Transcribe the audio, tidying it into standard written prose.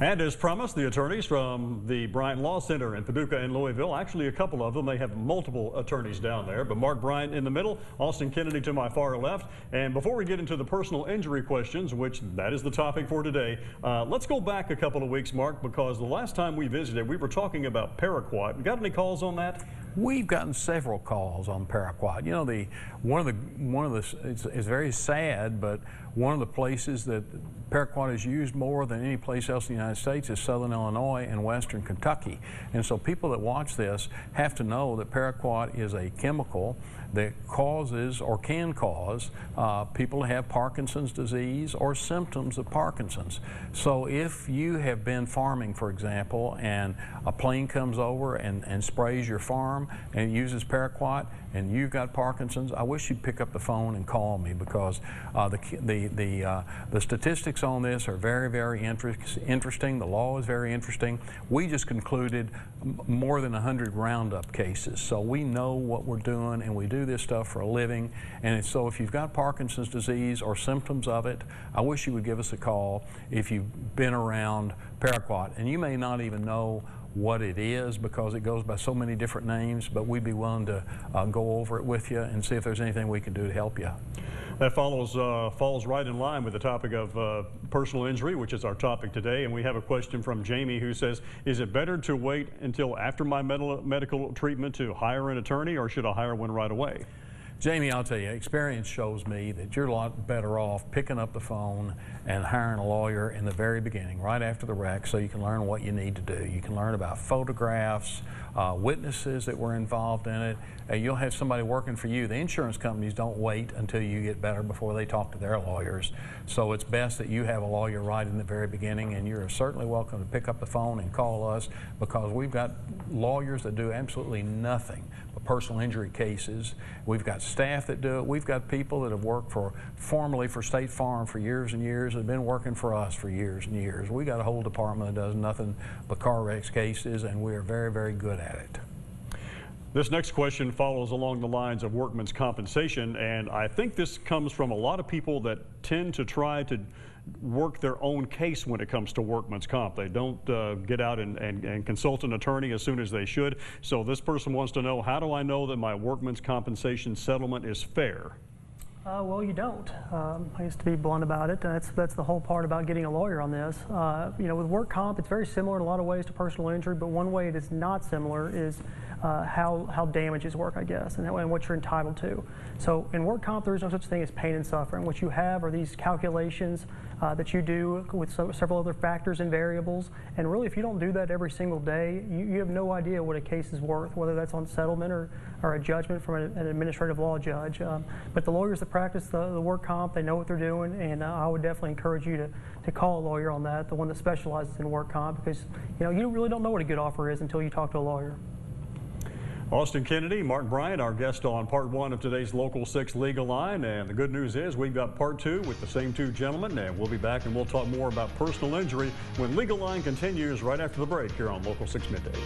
And as promised, the attorneys from the Bryant Law Center in Paducah and Louisville, actually a couple of them, they have multiple attorneys down there, but Mark Bryant in the middle, Austin Kennedy to my far left. And before we get into the personal injury questions, which that is the topic for today, let's go back a couple of weeks, Mark, because the last time we visited, we were talking about Paraquat. Got any calls on that? We've gotten several calls on Paraquat. You know, it's very sad, but one of the places that Paraquat is used more than any place else in the United States is Southern Illinois and Western Kentucky. And so people that watch this have to know that Paraquat is a chemical that causes or can cause people to have Parkinson's disease or symptoms of Parkinson's. So if you have been farming, for example, and a plane comes over and sprays your farm and uses Paraquat and you've got Parkinson's, I wish you'd pick up the phone and call me, because the statistics on this are very, very interesting. The law is very interesting. We just concluded more than 100 Roundup cases, so we know what we're doing, and we do this stuff for a living. And so if you've got Parkinson's disease or symptoms of it, I wish you would give us a call if you've been around Paraquat. And you may not even know what it is because it goes by so many different names, but we'd be willing to go over it with you and see if there's anything we can do to help you. That falls right in line with the topic of personal injury, which is our topic today. And we have a question from Jamie who says, is it better to wait until after my medical treatment to hire an attorney, or should I hire one right away? Jamie, I'll tell you, experience shows me that you're a lot better off picking up the phone and hiring a lawyer in the very beginning, right after the wreck, so you can learn what you need to do. You can learn about photographs, witnesses that were involved in it. You'll have somebody working for you. The insurance companies don't wait until you get better before they talk to their lawyers. So it's best that you have a lawyer right in the very beginning, and you're certainly welcome to pick up the phone and call us, because we've got lawyers that do absolutely nothing but personal injury cases. We've got staff that do it. We've got people that have worked formerly for State Farm for years and years, have been working for us for years and years. We got a whole department that does nothing but car wrecks cases, and we are very, very good at it. This next question follows along the lines of workman's compensation, and I think this comes from a lot of people that tend to try to work their own case when it comes to workman's comp. They don't get out and consult an attorney as soon as they should. So this person wants to know, how do I know that my workman's compensation settlement is fair? Well, you don't. I used to be blunt about it. That's the whole part about getting a lawyer on this. You know, with work comp, it's very similar in a lot of ways to personal injury, but one way it is not similar is how damages work, I guess, and what you're entitled to. So in work comp, there is no such thing as pain and suffering. What you have are these calculations that you do with several other factors and variables, and really, if you don't do that every single day, you have no idea what a case is worth, whether that's on settlement or a judgment from an administrative law judge. But the lawyers that practice the work comp, they know what they're doing, and I would definitely encourage you to call a lawyer on that, the one that specializes in work comp, because you really don't know what a good offer is until you talk to a lawyer. Austin Kennedy, Mark Bryant, our guest on part one of today's Local 6 Legal Line. And the good news is we've got part two with the same two gentlemen, and we'll be back and we'll talk more about personal injury when Legal Line continues right after the break here on Local 6 Midday.